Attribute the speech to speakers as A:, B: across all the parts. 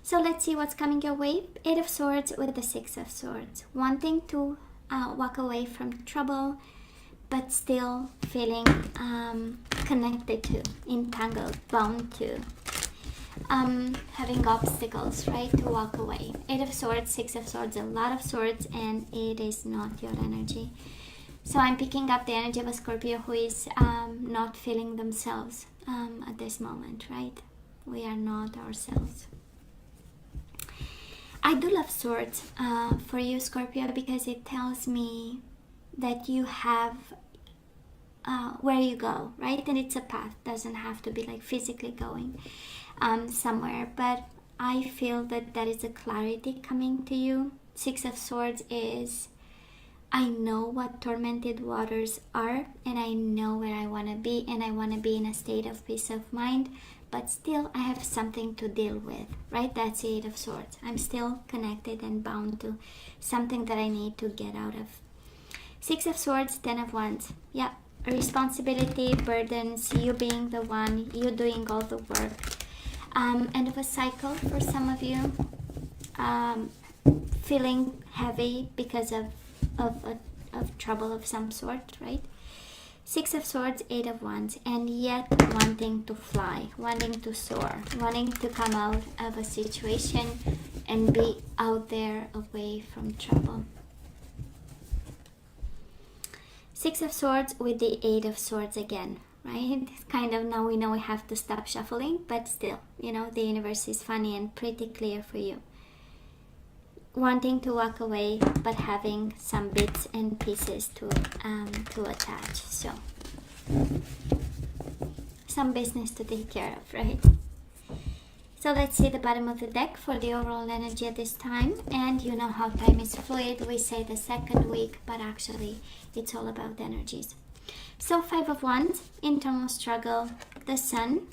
A: So let's see what's coming your way. 8 of Swords with the 6 of Swords. Wanting to walk away from trouble, but still feeling connected to, entangled, bound to, having obstacles, right, to walk away. 8 of Swords, 6 of Swords, a lot of swords, and it is not your energy. So I'm picking up the energy of a Scorpio who is not feeling themselves at this moment, right? We are not ourselves. I do love swords for you, Scorpio, because it tells me that you have where you go, right? And it's a path. Doesn't have to be like physically going somewhere, but I feel that there is a clarity coming to you. 6 of Swords is, I know what tormented waters are, and I know where I want to be, and I want to be in a state of peace of mind, but still I have something to deal with, right? That's the 8 of Swords. I'm still connected and bound to something that I need to get out of. 6 of Swords, 10 of Wands. Yeah, responsibility, burdens, you being the one, you doing all the work. End of a cycle for some of you. Feeling heavy because of trouble of some sort, right? 6 of Swords, 8 of Wands, and yet wanting to fly, wanting to soar, wanting to come out of a situation and be out there away from trouble. 6 of Swords with the 8 of Swords again, right? Kind of now we know we have to stop shuffling, but still, you know, the universe is funny and pretty clear for you. Wanting to walk away, but having some bits and pieces to attach. So some business to take care of, right? So let's see the bottom of the deck for the overall energy at this time. And you know how time is fluid. We say the second week, but actually it's all about energies. So 5 of Wands, internal struggle, the Sun,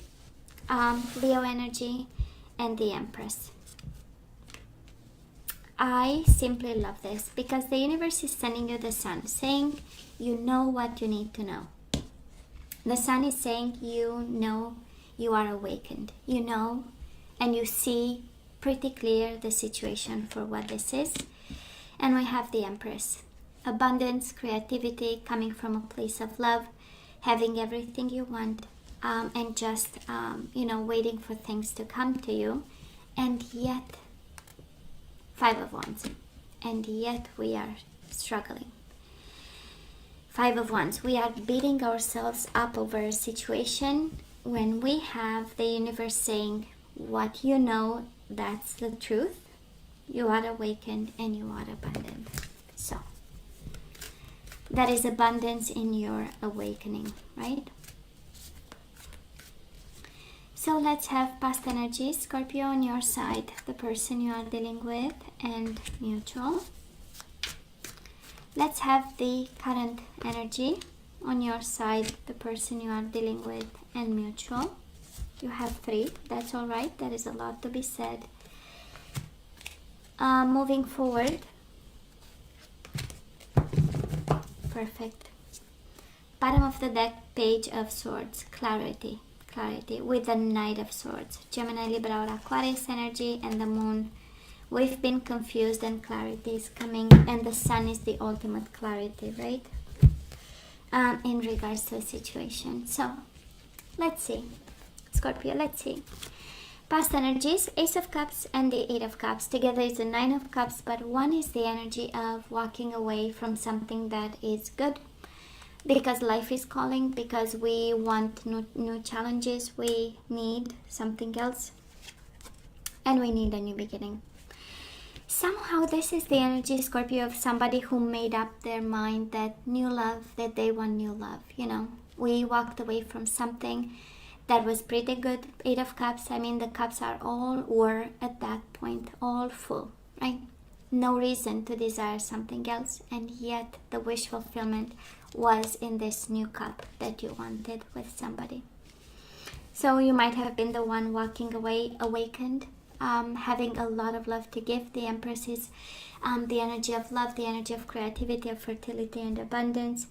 A: Leo energy, and the Empress. I simply love this because the universe is sending you the Sun, saying you know what you need to know. The Sun is saying you know you are awakened. You know and you see pretty clear the situation for what this is. And we have the Empress. Abundance, creativity, coming from a place of love, having everything you want, and just, waiting for things to come to you. And yet, 5 of Wands, and yet we are struggling. 5 of Wands, we are beating ourselves up over a situation when we have the universe saying, what you know, that's the truth. You are awakened and you are abundant. So, that is abundance in your awakening, right? So let's have past energies, Scorpio, on your side, the person you are dealing with, and mutual. Let's have the current energy on your side, the person you are dealing with, and mutual. You have 3, that's all right. There is a lot to be said. Moving forward. Perfect. Bottom of the deck, Page of Swords, clarity. Clarity with the Knight of Swords, Gemini, Libra, or Aquarius energy, and the Moon. We've been confused and clarity is coming, and the Sun is the ultimate clarity, right? In regards to a situation. So let's see, Scorpio, let's see. Past energies, Ace of Cups and the 8 of Cups. Together is the 9 of Cups, but one is the energy of walking away from something that is good. Because life is calling, because we want new challenges, we need something else, and we need a new beginning. Somehow this is the energy, Scorpio, of somebody who made up their mind that new love, that they want new love. You know, we walked away from something that was pretty good. 8 of Cups, I mean, the cups were at that point all full, right? No reason to desire something else, and yet the wish fulfillment was in this new cup that you wanted with somebody. So you might have been the one walking away awakened, having a lot of love to give. The Empress is the energy of love, the energy of creativity, of fertility and abundance.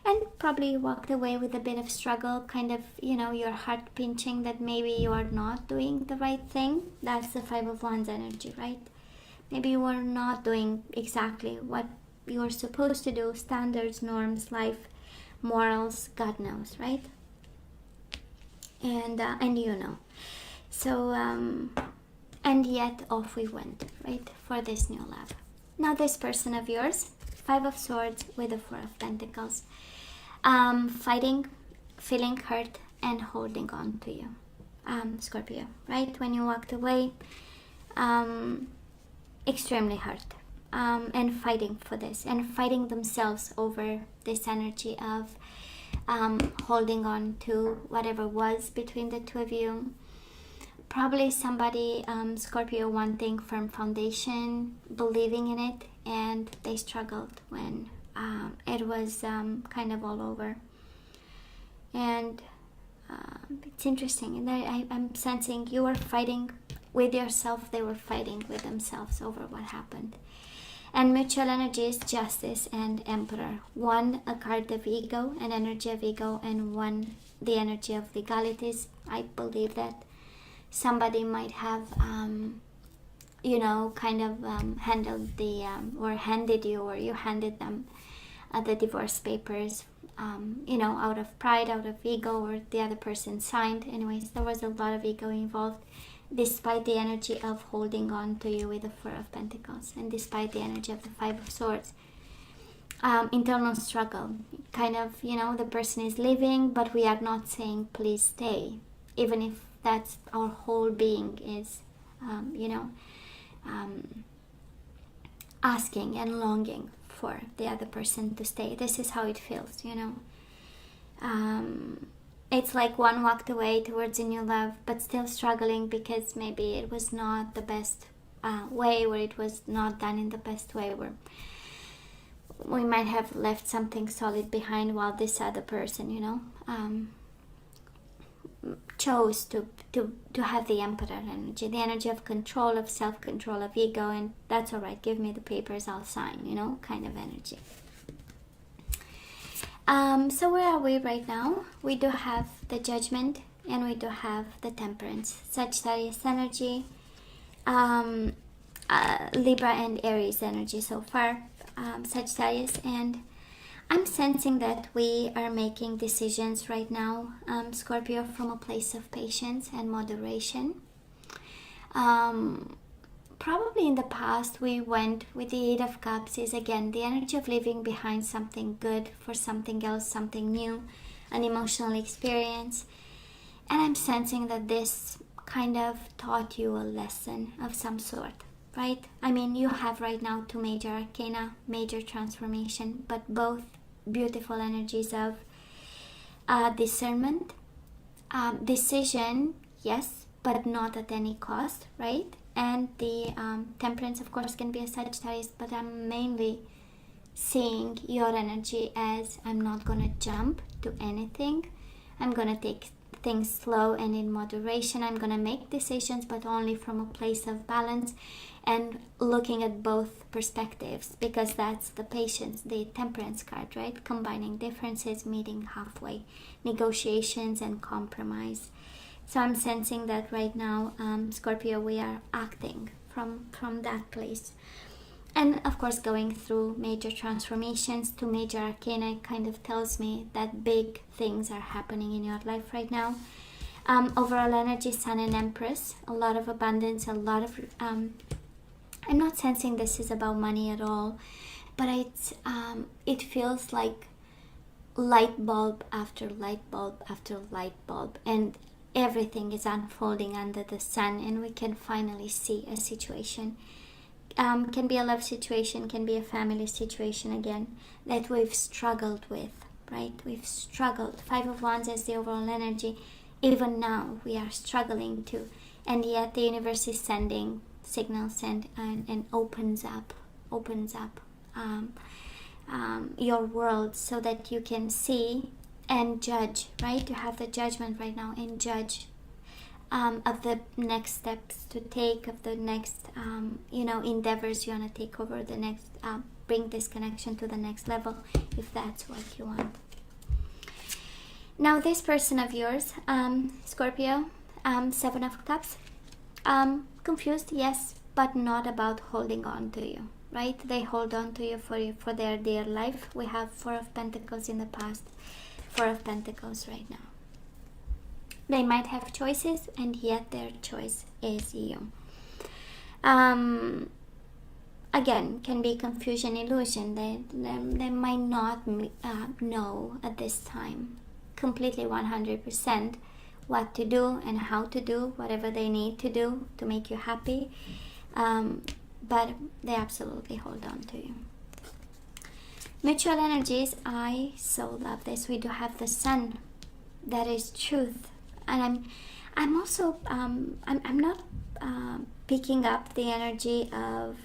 A: And probably you walked away with a bit of struggle, kind of, you know, your heart pinching that maybe you are not doing the right thing. That's the Five of Wands energy, right? Maybe you are not doing exactly what you're supposed to do, standards, norms, life, morals, God knows, right? And you know. So, and yet off we went, right, for this new love. Now this person of yours, Five of Swords with the Four of Pentacles, fighting, feeling hurt, and holding on to you, Scorpio, right? When you walked away, extremely hurt, and fighting for this, and fighting themselves over this energy of holding on to whatever was between the two of you. Probably somebody, Scorpio, wanting firm foundation, believing in it, and they struggled when it was kind of all over. And it's interesting, and I'm sensing you were fighting with yourself, they were fighting with themselves over what happened. And mutual energy is Justice and Emperor. One, a card of ego, an energy of ego, and one, the energy of legalities. I believe that somebody might have, you know, kind of handled the, or handed you, or you handed them the divorce papers, you know, out of pride, out of ego, or the other person signed. Anyways, there was a lot of ego involved, despite the energy of holding on to you with the Four of Pentacles, and despite the energy of the Five of Swords. Internal struggle, kind of, you know, the person is leaving, but we are not saying please stay, even if that's our whole being is, you know, asking and longing for the other person to stay. This is how it feels, you know. It's like one walked away towards a new love, but still struggling because maybe it was not the best way, or it was not done in the best way, or we might have left something solid behind, while this other person, you know, chose to have the Emperor energy, the energy of control, of self-control, of ego, and that's all right, give me the papers, I'll sign, you know, kind of energy. So where are we right now? We do have the Judgment, and we do have the Temperance, Sagittarius energy, Libra and Aries energy so far, Sagittarius, and I'm sensing that we are making decisions right now, Scorpio, from a place of patience and moderation. Probably in the past we went with the Eight of Cups, is again the energy of leaving behind something good for something else, something new, an emotional experience. And I'm sensing that this kind of taught you a lesson of some sort, right? I mean, you have right now two major arcana, major transformation, but both beautiful energies of discernment, decision, yes, but not at any cost, right? And the Temperance, of course, can be a Sagittarius, but I'm mainly seeing your energy as I'm not going to jump to anything. I'm going to take things slow and in moderation. I'm going to make decisions, but only from a place of balance and looking at both perspectives, because that's the patience, the Temperance card, right? Combining differences, meeting halfway, negotiations and compromise. So I'm sensing that right now, Scorpio, we are acting from that place. And of course, going through major transformations. Two major arcana kind of tells me that big things are happening in your life right now. Overall energy, Sun and Empress, a lot of abundance, a lot of... I'm not sensing this is about money at all, but it feels like light bulb after light bulb after light bulb, and everything is unfolding under the sun, and we can finally see a situation. Can be a love situation, can be a family situation again, that we've struggled with, right? We've struggled. Five of Wands as the overall energy. Even now we are struggling to, and yet the universe is sending signals and opens up your world so that you can see and judge, right? You have the Judgment right now, and judge of the next steps to take, of the next endeavors you want to take over the next, bring this connection to the next level, if that's what you want. Now this person of yours, Scorpio, Seven of Cups, confused, yes, but not about holding on to you, right? They hold on to you for their dear life. We have Four of Pentacles in the past, Four of Pentacles right now. They might have choices, and yet their choice is you. Again, can be confusion, illusion. They might not know at this time completely 100% what to do and how to do whatever they need to do to make you happy, but they absolutely hold on to you. Mutual energies, I so love this. We do have the Sun, that is truth, and I'm also I'm not picking up the energy of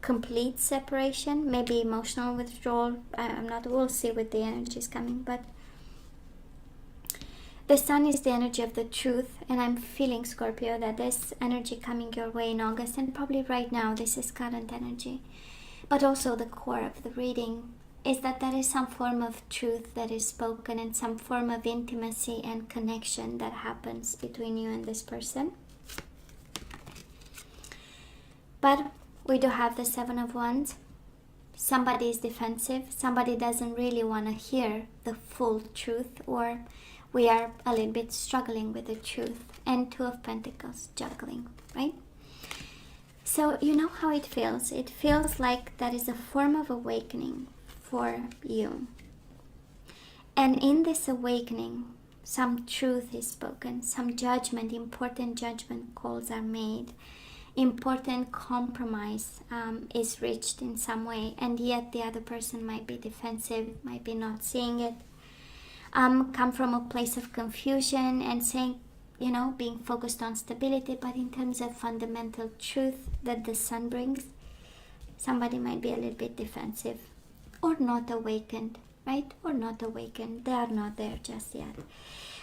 A: complete separation, maybe emotional withdrawal. I'm not, we'll see with the energies coming, but the Sun is the energy of the truth, and I'm feeling, Scorpio, that this energy coming your way in August, and probably right now, this is current energy, but also the core of the reading is that there is some form of truth that is spoken, and some form of intimacy and connection that happens between you and this person. But we do have the Seven of Wands. Somebody is defensive. Somebody doesn't really want to hear the full truth, or we are a little bit struggling with the truth. And Two of Pentacles, juggling, right? So you know how it feels. It feels like that is a form of awakening for you. And in this awakening, some truth is spoken, some judgment, important judgment calls are made, important compromise is reached in some way, and yet the other person might be defensive, might be not seeing it, come from a place of confusion and saying, you know, being focused on stability, but in terms of fundamental truth that the Sun brings, somebody might be a little bit defensive or not awakened, right? Or not awakened. They are not there just yet.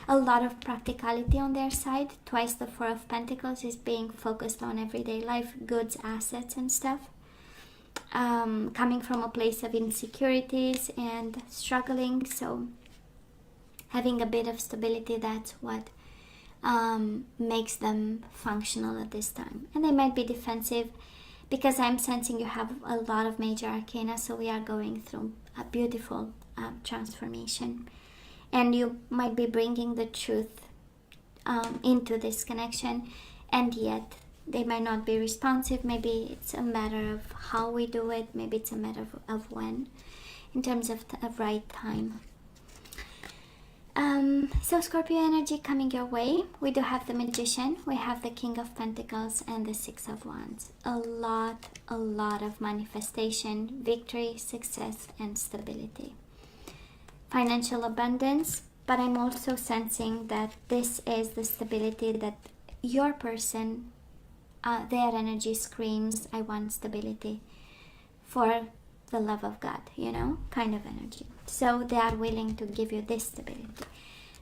A: A lot of practicality on their side. Twice the Four of Pentacles is being focused on everyday life, goods, assets and stuff. Coming from a place of insecurities and struggling, so having a bit of stability, that's what makes them functional at this time. And they might be defensive because I'm sensing you have a lot of major arcana, so we are going through a beautiful transformation. And you might be bringing the truth into this connection, and yet they might not be responsive. Maybe it's a matter of how we do it. Maybe it's a matter of when, in terms of right time. So Scorpio energy coming your way. We do have the Magician, we have the King of Pentacles, and the Six of Wands. A lot of manifestation, victory, success, and stability. Financial abundance, but I'm also sensing that this is the stability that your person, their energy screams, I want stability for the love of God, you know, kind of energy. So they are willing to give you this stability.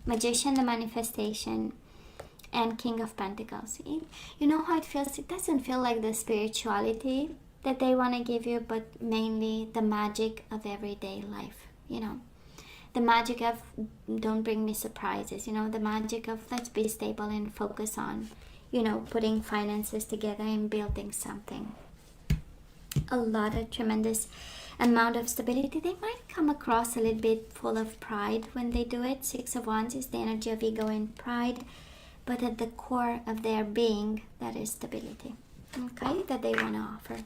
A: Magician, the manifestation, and King of Pentacles. You know how it feels? It doesn't feel like the spirituality that they want to give you, but mainly the magic of everyday life, you know. The magic of don't bring me surprises, you know, the magic of let's be stable and focus on, you know, putting finances together and building something. A lot of tremendous amount of stability. They might come across a little bit full of pride when they do it. Six of Wands is the energy of ego and pride, but at the core of their being, that is stability, okay, that they want to offer.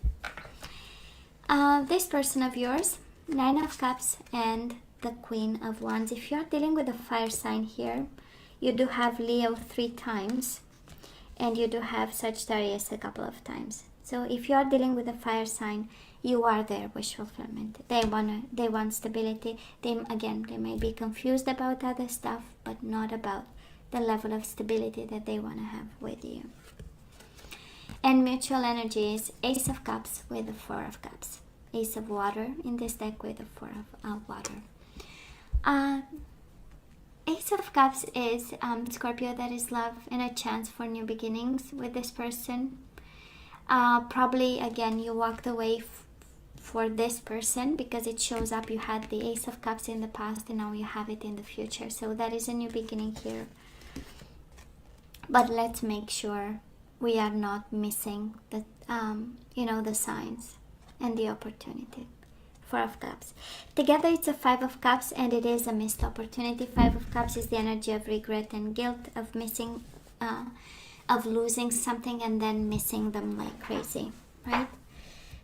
A: This person of yours, Nine of Cups and the Queen of Wands. If you're dealing with a fire sign here, you do have Leo 3 times, and you do have Sagittarius a couple of times. So if you are dealing with a fire sign, you are their wish fulfillment. They want stability. They may be confused about other stuff, but not about the level of stability that they want to have with you. And mutual energy is Ace of Cups with the Four of Cups. Ace of Water in this deck with the Four of Water. Ace of Cups is Scorpio, that is love and a chance for new beginnings with this person. Probably again you walked away for this person, because it shows up you had the Ace of Cups in the past and now you have it in the future. So that is a new beginning here. But let's make sure we are not missing the the signs and the opportunity. Four of Cups. Together it's a Five of Cups, and it is a missed opportunity. Five of Cups is the energy of regret and guilt, of missing, of losing something and then missing them like crazy, right?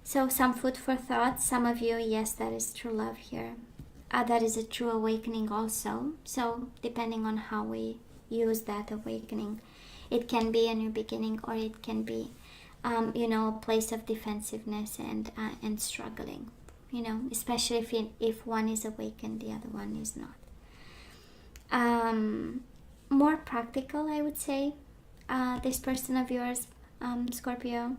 A: So some food for thought. Some of you, yes, that is true love here. That is a true awakening also. So depending on how we use that awakening, it can be a new beginning, or it can be, a place of defensiveness and struggling. Especially if one is awakened, the other one is not. More practical, I would say. This person of yours, Scorpio.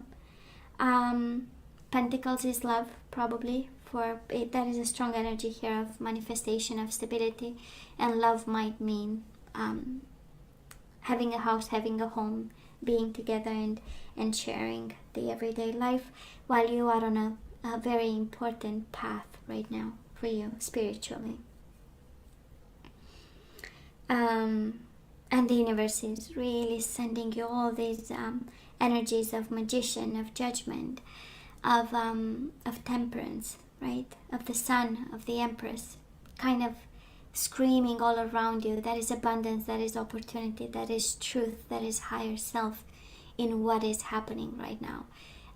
A: Pentacles is love, probably. For it, that is a strong energy here of manifestation, of stability, and love might mean having a house, having a home, being together and sharing the everyday life, while you are on a very important path right now for you spiritually. And the universe is really sending you all these energies of magician, of judgment, of temperance, right? Of the sun, of the empress, kind of screaming all around you. That is abundance, that is opportunity, that is truth, that is higher self in what is happening right now.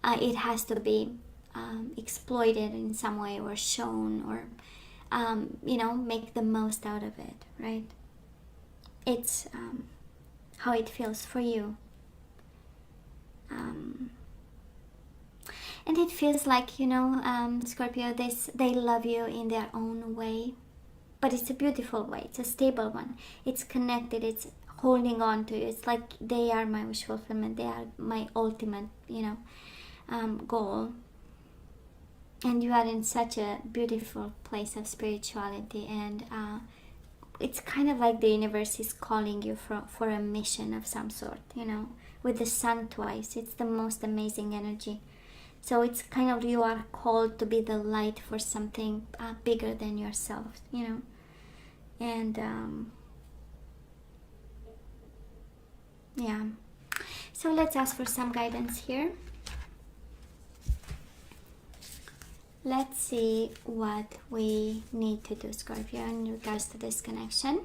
A: It has to be exploited in some way, or shown, or make the most out of it, right? It's how it feels for you, and it feels like Scorpio, they love you in their own way, but it's a beautiful way. It's a stable one. It's connected. It's holding on to you. It's like they are my wish fulfillment. They are my ultimate goal. And you are in such a beautiful place of spirituality, and it's kind of like the universe is calling you for a mission of some sort, with the sun twice. It's the most amazing energy. So it's kind of, you are called to be the light for something bigger than yourself, and yeah. So let's ask for some guidance here. Let's see what we need to do, Scorpio, in regards to this connection.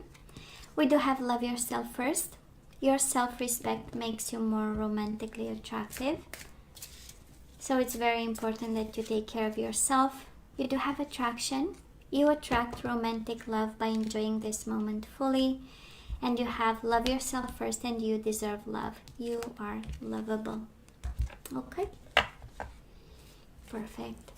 A: We do have love yourself first. Your self-respect makes you more romantically attractive. So it's very important that you take care of yourself. You do have attraction. You attract romantic love by enjoying this moment fully. And you have love yourself first, and you deserve love. You are lovable. Okay? Perfect.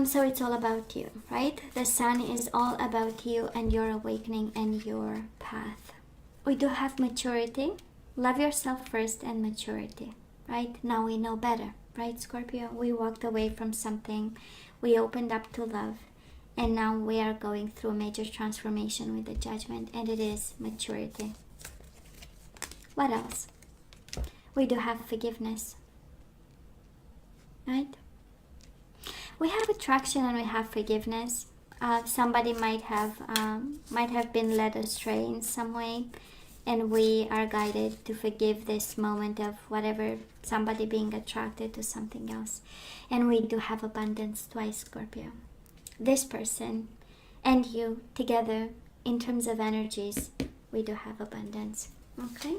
A: So it's all about you, right? The sun is all about you and your awakening and your path. We do have maturity. Love yourself first and maturity, right? Now we know better, right, Scorpio? We walked away from something. We opened up to love. And now we are going through a major transformation with the judgment. And it is maturity. What else? We do have forgiveness, right? We have attraction and we have forgiveness. Somebody might have been led astray in some way, and we are guided to forgive this moment of whatever, somebody being attracted to something else. And we do have abundance twice, Scorpio. This person and you together, in terms of energies, we do have abundance. Okay?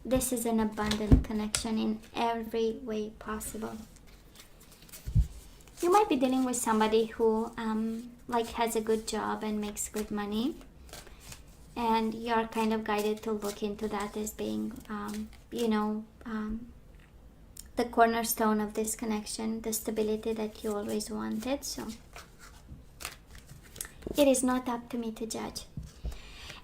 A: This is an abundant connection in every way possible. You might be dealing with somebody who has a good job and makes good money, and you're kind of guided to look into that as being the cornerstone of this connection, the stability that you always wanted. So it is not up to me to judge.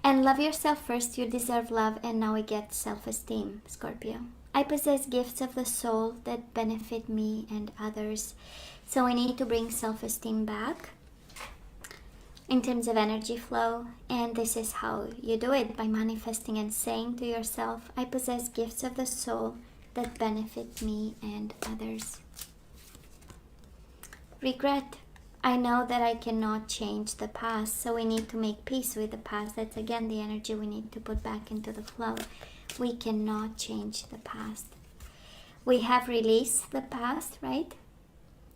A: And love yourself first. You deserve love. And now we get self-esteem, Scorpio. I possess gifts of the soul that benefit me and others. So we need to bring self-esteem back in terms of energy flow. And this is how you do it, by manifesting and saying to yourself, I possess gifts of the soul that benefit me and others. Regret. I know that I cannot change the past, so we need to make peace with the past. That's again the energy we need to put back into the flow. We cannot change the past. We have released the past, right?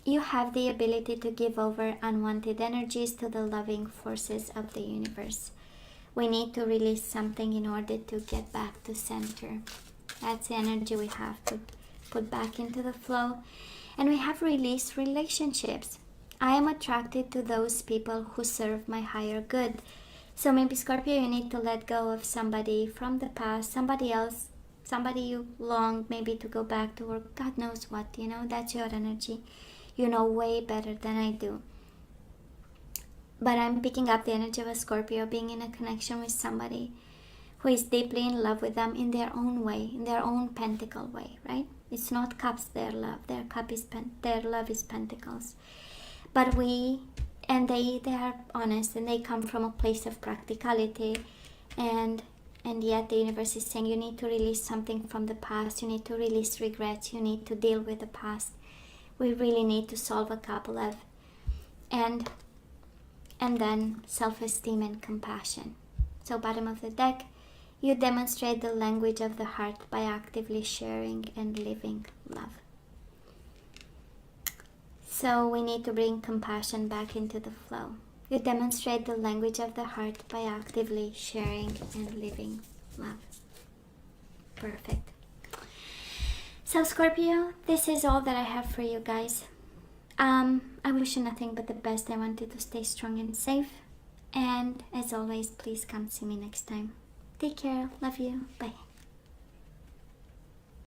A: You have the ability to give over unwanted energies to the loving forces of the universe. We need to release something in order to get back to center. That's the energy we have to put back into the flow. And we have released relationships. I am attracted to those people who serve my higher good. So maybe Scorpio, you need to let go of somebody from the past, somebody else, somebody you long maybe to go back to, or God knows what, that's your energy. You know way better than I do. But I'm picking up the energy of a Scorpio being in a connection with somebody who is deeply in love with them in their own way, in their own pentacle way, right? It's not cups, their love. Their love is pentacles. But they are honest, and they come from a place of practicality, and yet the universe is saying you need to release something from the past. You need to release regrets. You need to deal with the past. We really need to solve a couple of, and then self-esteem and compassion. So bottom of the deck, you demonstrate the language of the heart by actively sharing and living love. So we need to bring compassion back into the flow. You demonstrate the language of the heart by actively sharing and living love. Perfect. So Scorpio, this is all that I have for you guys. I wish you nothing but the best. I want you to stay strong and safe. And as always, please come see me next time. Take care. Love you. Bye.